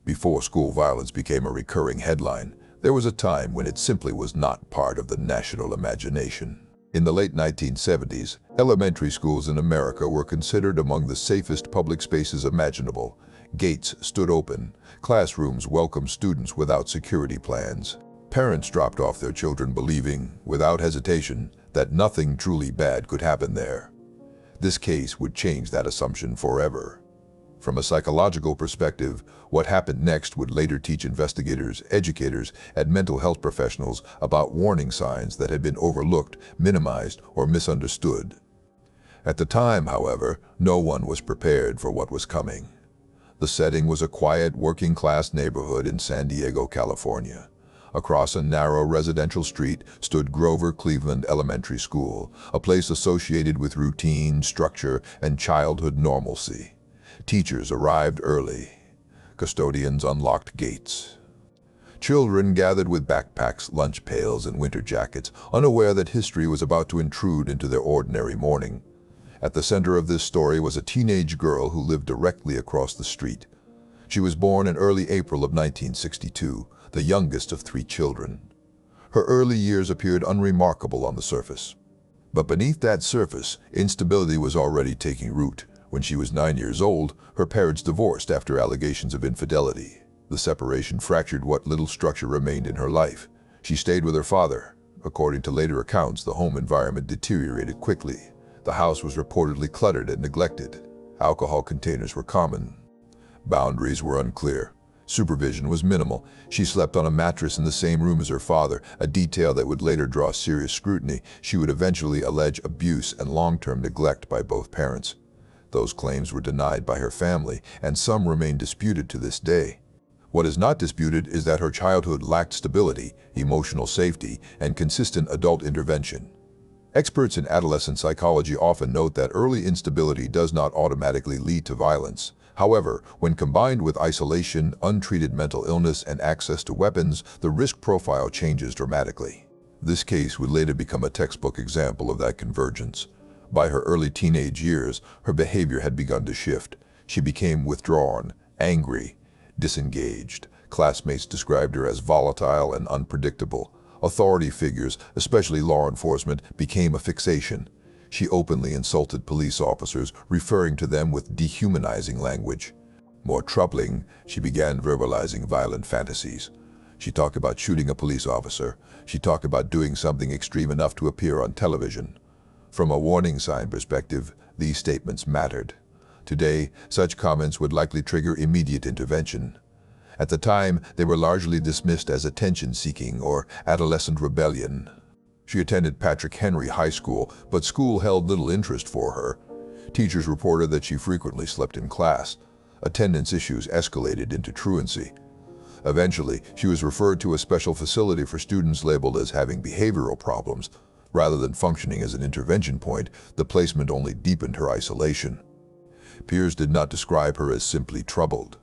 Before school violence became a recurring headline, there was a time when it simply was not part of the national imagination. In the late 1970s, elementary schools in America were considered among the safest public spaces imaginable. Gates stood open, classrooms welcomed students without security plans. Parents dropped off their children believing, without hesitation, that nothing truly bad could happen there. This case would change that assumption forever. From a psychological perspective, what happened next would later teach investigators, educators, and mental health professionals about warning signs that had been overlooked, minimized, or misunderstood. At the time, however, no one was prepared for what was coming. The setting was a quiet, working-class neighborhood in San Diego, California. Across a narrow residential street stood Grover Cleveland Elementary School, a place associated with routine, structure, and childhood normalcy. Teachers arrived early. Custodians unlocked gates. Children gathered with backpacks, lunch pails, and winter jackets, unaware that history was about to intrude into their ordinary morning. At the center of this story was a teenage girl who lived directly across the street. She was born in early April of 1962, the youngest of 3 children. Her early years appeared unremarkable on the surface. But beneath that surface, instability was already taking root. When she was 9 years old, her parents divorced after allegations of infidelity. The separation fractured what little structure remained in her life. She stayed with her father. According to later accounts, the home environment deteriorated quickly. The house was reportedly cluttered and neglected. Alcohol containers were common. Boundaries were unclear. Supervision was minimal. She slept on a mattress in the same room as her father, a detail that would later draw serious scrutiny. She would eventually allege abuse and long-term neglect by both parents. Those claims were denied by her family, and some remain disputed to this day. What is not disputed is that her childhood lacked stability, emotional safety, and consistent adult intervention. Experts in adolescent psychology often note that early instability does not automatically lead to violence. However, when combined with isolation, untreated mental illness, and access to weapons, the risk profile changes dramatically. This case would later become a textbook example of that convergence. By her early teenage years, her behavior had begun to shift. She became withdrawn, angry, disengaged. Classmates described her as volatile and unpredictable. Authority figures, especially law enforcement, became a fixation. She openly insulted police officers, referring to them with dehumanizing language. More troubling, she began verbalizing violent fantasies. She talked about shooting a police officer. She talked about doing something extreme enough to appear on television. From a warning sign perspective, these statements mattered. Today, such comments would likely trigger immediate intervention. At the time, they were largely dismissed as attention-seeking or adolescent rebellion. She attended Patrick Henry High School, but school held little interest for her. Teachers reported that she frequently slept in class. Attendance issues escalated into truancy. Eventually, she was referred to a special facility for students labeled as having behavioral problems. Rather than functioning as an intervention point, the placement only deepened her isolation. Peers did not describe her as simply troubled.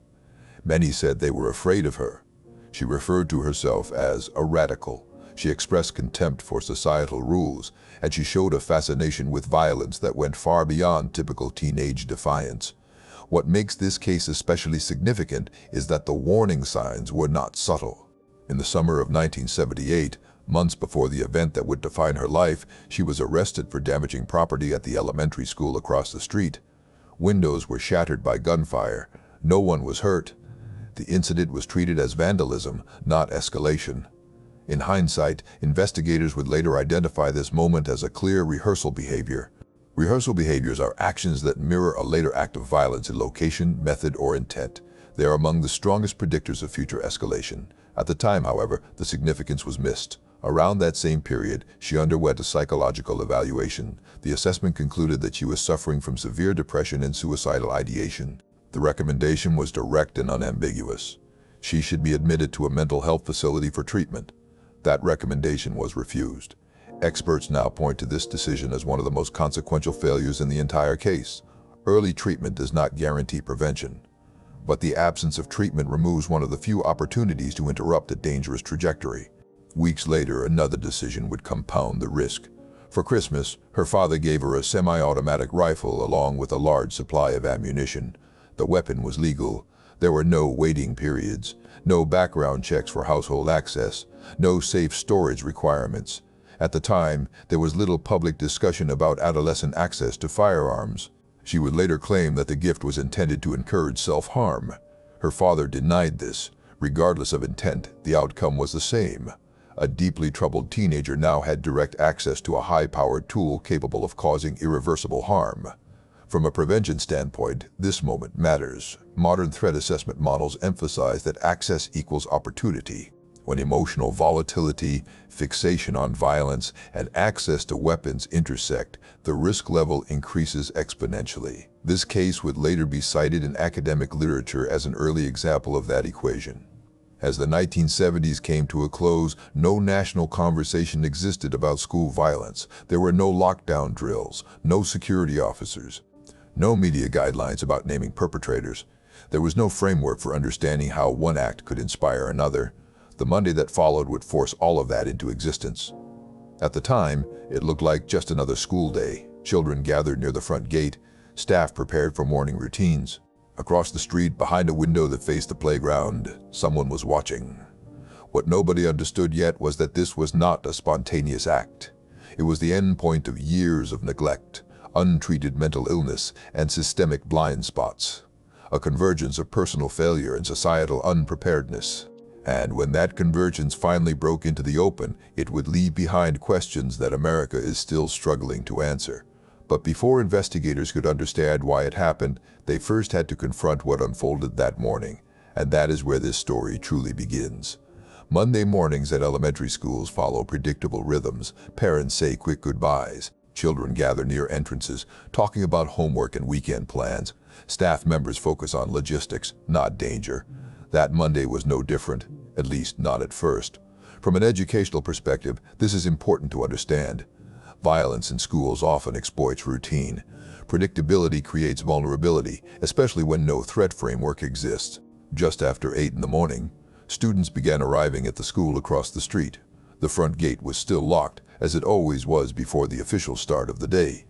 Many said they were afraid of her. She referred to herself as a radical. She expressed contempt for societal rules, and she showed a fascination with violence that went far beyond typical teenage defiance. What makes this case especially significant is that the warning signs were not subtle. In the summer of 1978, months before the event that would define her life, she was arrested for damaging property at the elementary school across the street. Windows were shattered by gunfire. No one was hurt. The incident was treated as vandalism, not escalation. In hindsight, investigators would later identify this moment as a clear rehearsal behavior. Rehearsal behaviors are actions that mirror a later act of violence in location, method, or intent. They are among the strongest predictors of future escalation. At the time, however, the significance was missed. Around that same period, she underwent a psychological evaluation. The assessment concluded that she was suffering from severe depression and suicidal ideation. The recommendation was direct and unambiguous. She should be admitted to a mental health facility for treatment. That recommendation was refused. Experts now point to this decision as one of the most consequential failures in the entire case. Early treatment does not guarantee prevention, but the absence of treatment removes one of the few opportunities to interrupt a dangerous trajectory. Weeks later, another decision would compound the risk. For Christmas, her father gave her a semi-automatic rifle along with a large supply of ammunition. The weapon was legal, There were no waiting periods, no background checks for household access, no safe storage requirements. At the time, there was little public discussion about adolescent access to firearms. She would later claim that the gift was intended to encourage self-harm. Her father denied this. Regardless of intent, the outcome was the same. A deeply troubled teenager now had direct access to a high-powered tool capable of causing irreversible harm. From a prevention standpoint, this moment matters. Modern threat assessment models emphasize that access equals opportunity. When emotional volatility, fixation on violence, and access to weapons intersect, the risk level increases exponentially. This case would later be cited in academic literature as an early example of that equation. As the 1970s came to a close, no national conversation existed about school violence. There were no lockdown drills, no security officers, no media guidelines about naming perpetrators. There was no framework for understanding how one act could inspire another. The Monday that followed would force all of that into existence. At the time, it looked like just another school day. Children gathered near the front gate, staff prepared for morning routines. Across the street, behind a window that faced the playground, someone was watching. What nobody understood yet was that this was not a spontaneous act. It was the end point of years of neglect, untreated mental illness, and systemic blind spots. A convergence of personal failure and societal unpreparedness. And when that convergence finally broke into the open, it would leave behind questions that America is still struggling to answer. But before investigators could understand why it happened, they first had to confront what unfolded that morning. And that is where this story truly begins. Monday mornings at elementary schools follow predictable rhythms. Parents say quick goodbyes. Children gather near entrances, talking about homework and weekend plans. Staff members focus on logistics, not danger. That Monday was no different, at least not at first. From an educational perspective, this is important to understand. Violence in schools often exploits routine. Predictability creates vulnerability, especially when no threat framework exists. Just after 8 in the morning, students began arriving at the school across the street. The front gate was still locked, as it always was before the official start of the day.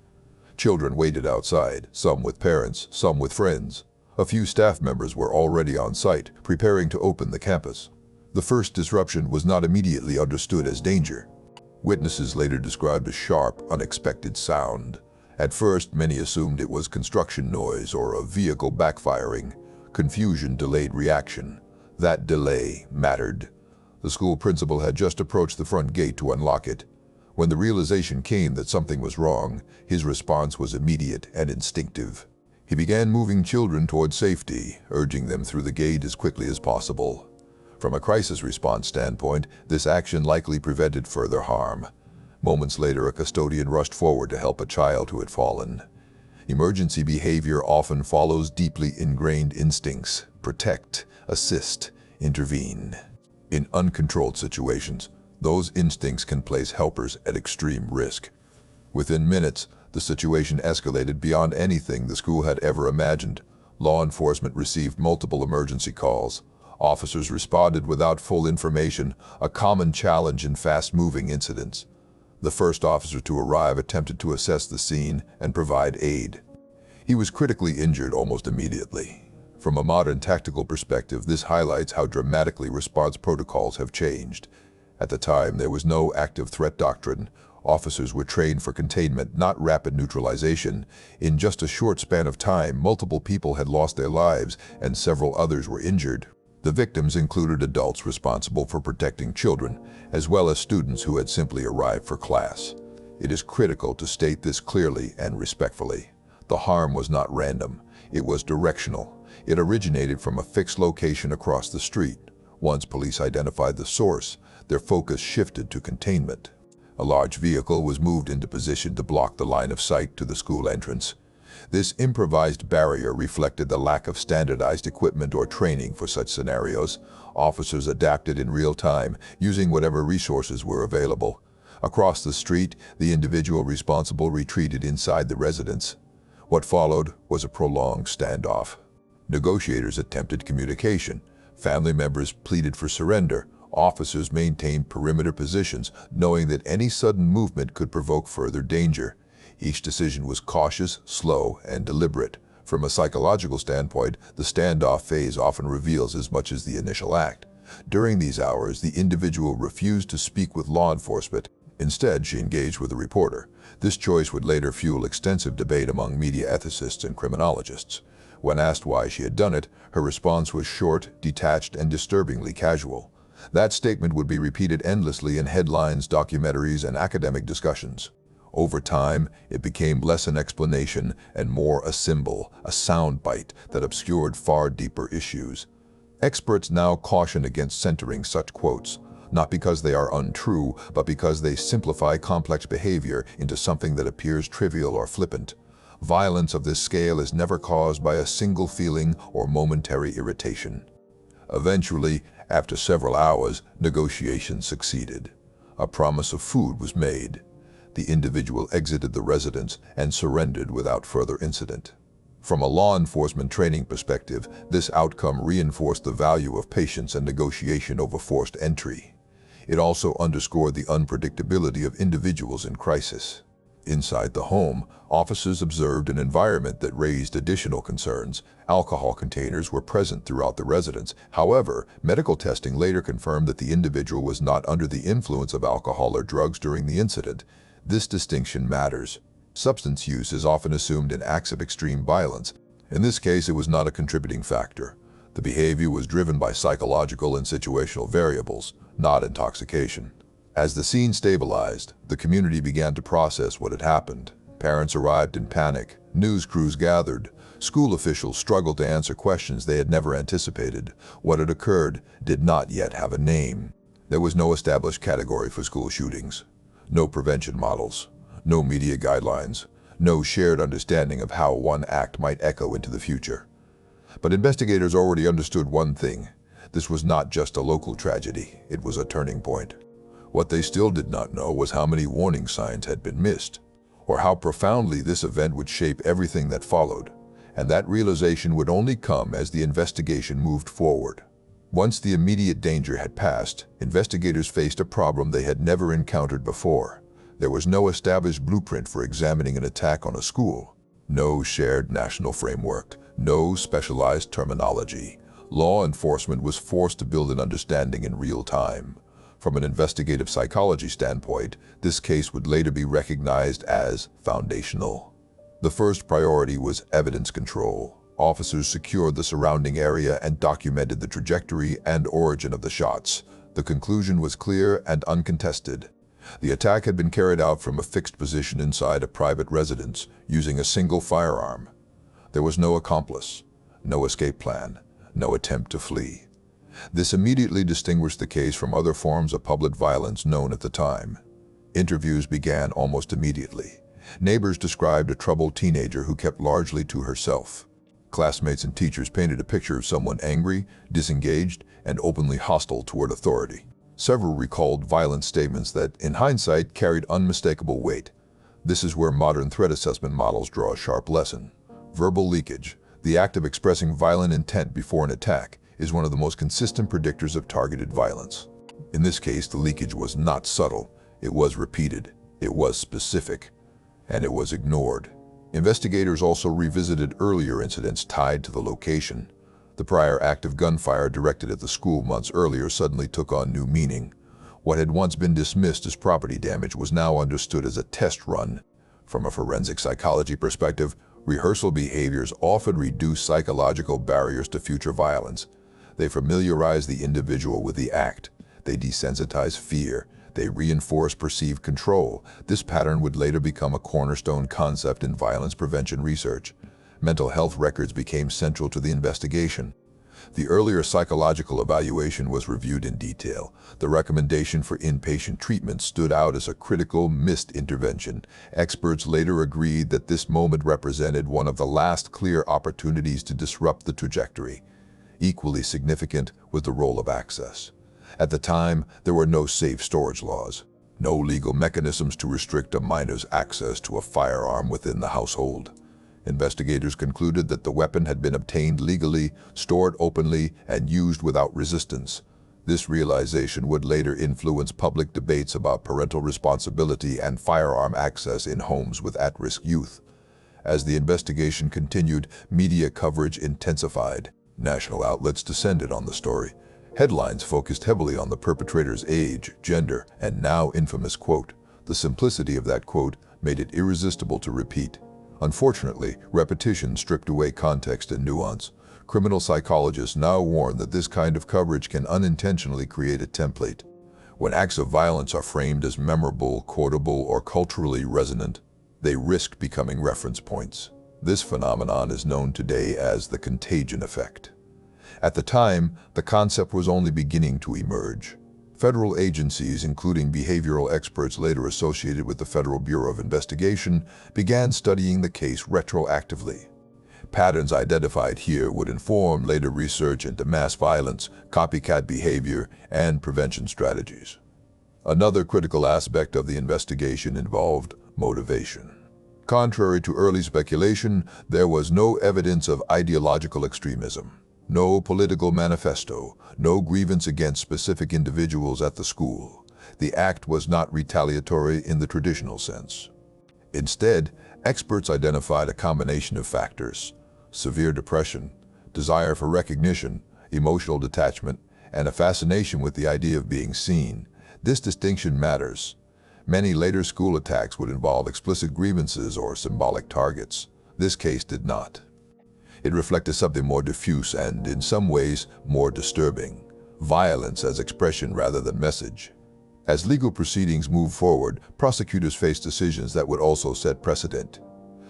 Children waited outside, some with parents, some with friends. A few staff members were already on site, preparing to open the campus. The first disruption was not immediately understood as danger. Witnesses later described a sharp, unexpected sound. At first, many assumed it was construction noise or a vehicle backfiring. Confusion delayed reaction. That delay mattered. The school principal had just approached the front gate to unlock it. When the realization came that something was wrong, his response was immediate and instinctive. He began moving children toward safety, urging them through the gate as quickly as possible. From a crisis response standpoint, this action likely prevented further harm. Moments later, a custodian rushed forward to help a child who had fallen. Emergency behavior often follows deeply ingrained instincts: protect, assist, intervene. In uncontrolled situations, those instincts can place helpers at extreme risk. Within minutes, the situation escalated beyond anything the school had ever imagined. Law enforcement received multiple emergency calls. Officers responded without full information, a common challenge in fast-moving incidents. The first officer to arrive attempted to assess the scene and provide aid. He was critically injured almost immediately. From a modern tactical perspective, this highlights how dramatically response protocols have changed. At the time, there was no active threat doctrine. Officers were trained for containment, not rapid neutralization. In just a short span of time, multiple people had lost their lives and several others were injured. The victims included adults responsible for protecting children, as well as students who had simply arrived for class. It is critical to state this clearly and respectfully. The harm was not random. It was directional. It originated from a fixed location across the street. Once police identified the source, their focus shifted to containment. A large vehicle was moved into position to block the line of sight to the school entrance. This improvised barrier reflected the lack of standardized equipment or training for such scenarios. Officers adapted in real time, using whatever resources were available. Across the street, the individual responsible retreated inside the residence. What followed was a prolonged standoff. Negotiators attempted communication. Family members pleaded for surrender. Officers maintained perimeter positions, knowing that any sudden movement could provoke further danger. Each decision was cautious, slow, and deliberate. From a psychological standpoint, the standoff phase often reveals as much as the initial act. During these hours, the individual refused to speak with law enforcement. Instead, she engaged with a reporter. This choice would later fuel extensive debate among media ethicists and criminologists. When asked why she had done it, her response was short, detached, and disturbingly casual. That statement would be repeated endlessly in headlines, documentaries, and academic discussions. Over time, it became less an explanation and more a symbol, a soundbite that obscured far deeper issues. Experts now caution against centering such quotes, not because they are untrue, but because they simplify complex behavior into something that appears trivial or flippant. Violence of this scale is never caused by a single feeling or momentary irritation. Eventually, after several hours, negotiations succeeded. A promise of food was made. The individual exited the residence and surrendered without further incident. From a law enforcement training perspective, this outcome reinforced the value of patience and negotiation over forced entry. It also underscored the unpredictability of individuals in crisis. Inside the home, officers observed an environment that raised additional concerns. Alcohol containers were present throughout the residence. However, medical testing later confirmed that the individual was not under the influence of alcohol or drugs during the incident. This distinction matters. Substance use is often assumed in acts of extreme violence. In this case, it was not a contributing factor. The behavior was driven by psychological and situational variables, not intoxication. As the scene stabilized, the community began to process what had happened. Parents arrived in panic, news crews gathered, school officials struggled to answer questions they had never anticipated. What had occurred did not yet have a name. There was no established category for school shootings, no prevention models, no media guidelines, no shared understanding of how one act might echo into the future. But investigators already understood one thing. This was not just a local tragedy, it was a turning point. What they still did not know was how many warning signs had been missed, or how profoundly this event would shape everything that followed. And that realization would only come as the investigation moved forward. Once the immediate danger had passed, investigators faced a problem they had never encountered before. There was no established blueprint for examining an attack on a school. No shared national framework. No specialized terminology. Law enforcement was forced to build an understanding in real time. From an investigative psychology standpoint, this case would later be recognized as foundational. The first priority was evidence control. Officers secured the surrounding area and documented the trajectory and origin of the shots. The conclusion was clear and uncontested. The attack had been carried out from a fixed position inside a private residence, using a single firearm. There was no accomplice, no escape plan, no attempt to flee. This immediately distinguished the case from other forms of public violence known at the time. Interviews began almost immediately. Neighbors described a troubled teenager who kept largely to herself. Classmates and teachers painted a picture of someone angry, disengaged, and openly hostile toward authority. Several recalled violent statements that, in hindsight, carried unmistakable weight. This is where modern threat assessment models draw a sharp lesson. Verbal leakage, the act of expressing violent intent before an attack, is one of the most consistent predictors of targeted violence. In this case, the leakage was not subtle. It was repeated, it was specific, and it was ignored. Investigators also revisited earlier incidents tied to the location. The prior act of gunfire directed at the school months earlier suddenly took on new meaning. What had once been dismissed as property damage was now understood as a test run. From a forensic psychology perspective, rehearsal behaviors often reduce psychological barriers to future violence. They familiarize the individual with the act. They desensitize fear. They reinforce perceived control. This pattern would later become a cornerstone concept in violence prevention research. Mental health records became central to the investigation. The earlier psychological evaluation was reviewed in detail. The recommendation for inpatient treatment stood out as a critical missed intervention. Experts later agreed that this moment represented one of the last clear opportunities to disrupt the trajectory. Equally significant was the role of access. At the time, there were no safe storage laws, no legal mechanisms to restrict a minor's access to a firearm within the household. Investigators concluded that the weapon had been obtained legally, stored openly, and used without resistance. This realization would later influence public debates about parental responsibility and firearm access in homes with at-risk youth. As the investigation continued, media coverage intensified. National outlets descended on the story. Headlines focused heavily on the perpetrator's age, gender, and now infamous quote. The simplicity of that quote made it irresistible to repeat. Unfortunately, repetition stripped away context and nuance. Criminal psychologists now warn that this kind of coverage can unintentionally create a template. When acts of violence are framed as memorable, quotable, or culturally resonant, they risk becoming reference points. This phenomenon is known today as the contagion effect. At the time, the concept was only beginning to emerge. Federal agencies, including behavioral experts later associated with the Federal Bureau of Investigation, began studying the case retroactively. Patterns identified here would inform later research into mass violence, copycat behavior, and prevention strategies. Another critical aspect of the investigation involved motivation. Contrary to early speculation, there was no evidence of ideological extremism. No political manifesto, no grievance against specific individuals at the school. The act was not retaliatory in the traditional sense. Instead, experts identified a combination of factors: severe depression, desire for recognition, emotional detachment, and a fascination with the idea of being seen. This distinction matters. Many later school attacks would involve explicit grievances or symbolic targets. This case did not. It reflected something more diffuse and, in some ways, more disturbing: violence as expression rather than message. As legal proceedings moved forward, prosecutors faced decisions that would also set precedent.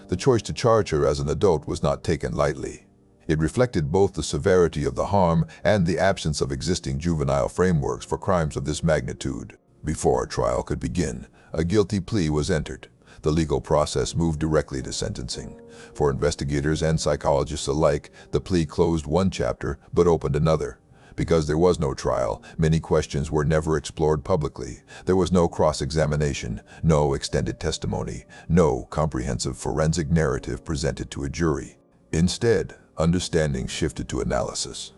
The choice to charge her as an adult was not taken lightly. It reflected both the severity of the harm and the absence of existing juvenile frameworks for crimes of this magnitude. Before a trial could begin, a guilty plea was entered. The legal process moved directly to sentencing. For investigators and psychologists alike, the plea closed one chapter but opened another. Because there was no trial, many questions were never explored publicly. There was no cross-examination, no extended testimony, no comprehensive forensic narrative presented to a jury. Instead, understanding shifted to analysis.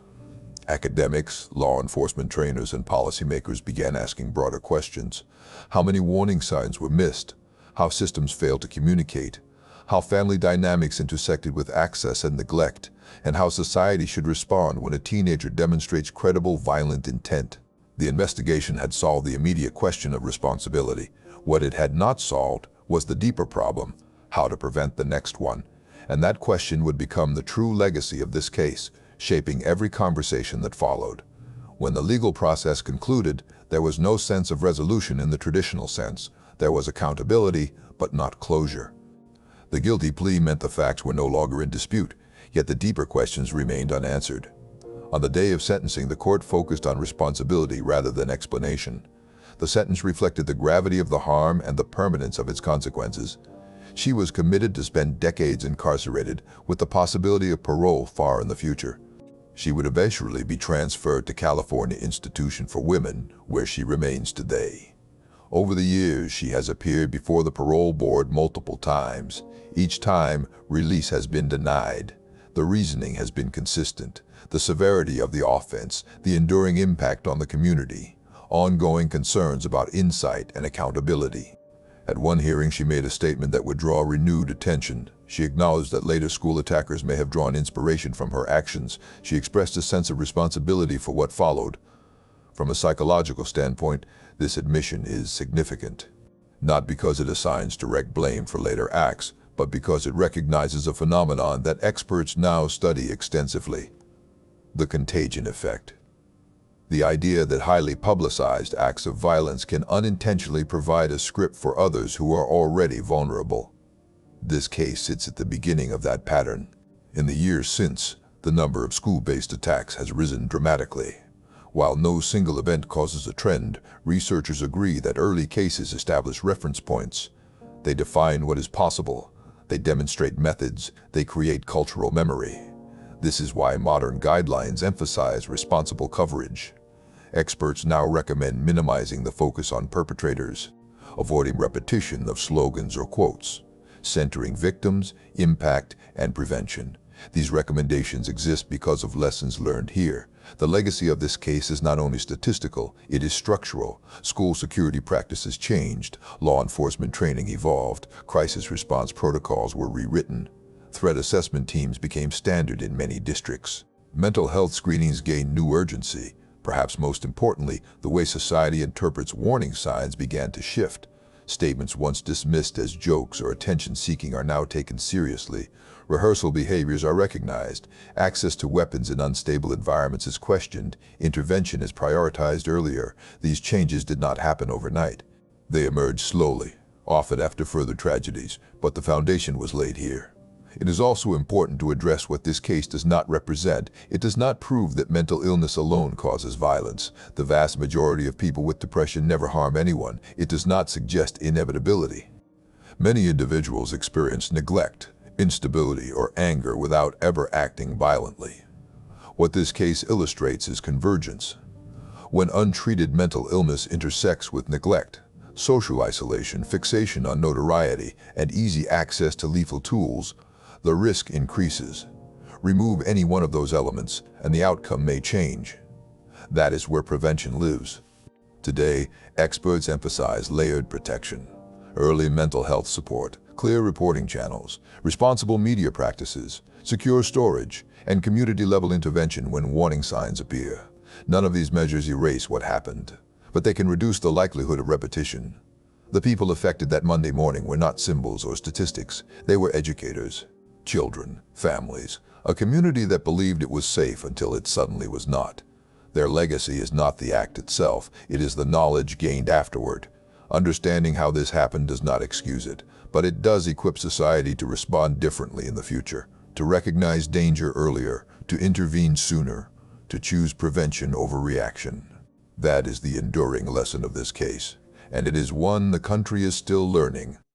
Academics, law enforcement trainers, and policymakers began asking broader questions. How many warning signs were missed? How systems failed to communicate? How family dynamics intersected with access and neglect? And how society should respond when a teenager demonstrates credible violent intent. The investigation had solved the immediate question of responsibility. What it had not solved was the deeper problem: how to prevent the next one. And that question would become the true legacy of this case, shaping every conversation that followed. When the legal process concluded, there was no sense of resolution in the traditional sense. There was accountability, but not closure. The guilty plea meant the facts were no longer in dispute, yet the deeper questions remained unanswered. On the day of sentencing, the court focused on responsibility rather than explanation. The sentence reflected the gravity of the harm and the permanence of its consequences. She was committed to spend decades incarcerated, with the possibility of parole far in the future. She would eventually be transferred to California Institution for Women, where she remains today. Over the years, she has appeared before the parole board multiple times. Each time, release has been denied. The reasoning has been consistent: the severity of the offense, the enduring impact on the community, ongoing concerns about insight and accountability. At one hearing, she made a statement that would draw renewed attention. She acknowledged that later school attackers may have drawn inspiration from her actions. She expressed a sense of responsibility for what followed. From a psychological standpoint, this admission is significant. Not because it assigns direct blame for later acts, but because it recognizes a phenomenon that experts now study extensively: the contagion effect. The idea that highly publicized acts of violence can unintentionally provide a script for others who are already vulnerable. This case sits at the beginning of that pattern. In the years since, the number of school-based attacks has risen dramatically. While no single event causes a trend, researchers agree that early cases establish reference points. They define what is possible. They demonstrate methods. They create cultural memory. This is why modern guidelines emphasize responsible coverage. Experts now recommend minimizing the focus on perpetrators, avoiding repetition of slogans or quotes, centering victims, impact, and prevention. These recommendations exist because of lessons learned here. The legacy of this case is not only statistical, it is structural. School security practices changed, law enforcement training evolved, crisis response protocols were rewritten. Threat assessment teams became standard in many districts. Mental health screenings gained new urgency. Perhaps most importantly, the way society interprets warning signs began to shift. Statements once dismissed as jokes or attention-seeking are now taken seriously. Rehearsal behaviors are recognized. Access to weapons in unstable environments is questioned. Intervention is prioritized earlier. These changes did not happen overnight. They emerged slowly, often after further tragedies, but the foundation was laid here. It is also important to address what this case does not represent. It does not prove that mental illness alone causes violence. The vast majority of people with depression never harm anyone. It does not suggest inevitability. Many individuals experience neglect, instability, or anger without ever acting violently. What this case illustrates is convergence. When untreated mental illness intersects with neglect, social isolation, fixation on notoriety, and easy access to lethal tools, the risk increases. Remove any one of those elements, and the outcome may change. That is where prevention lives. Today, experts emphasize layered protection, early mental health support, clear reporting channels, responsible media practices, secure storage, and community-level intervention when warning signs appear. None of these measures erase what happened, but they can reduce the likelihood of repetition. The people affected that Monday morning were not symbols or statistics. They were educators, children, families, a community that believed it was safe until it suddenly was not. Their legacy is not the act itself, it is the knowledge gained afterward. Understanding how this happened does not excuse it, but it does equip society to respond differently in the future, to recognize danger earlier, to intervene sooner, to choose prevention over reaction. That is the enduring lesson of this case, and it is one the country is still learning.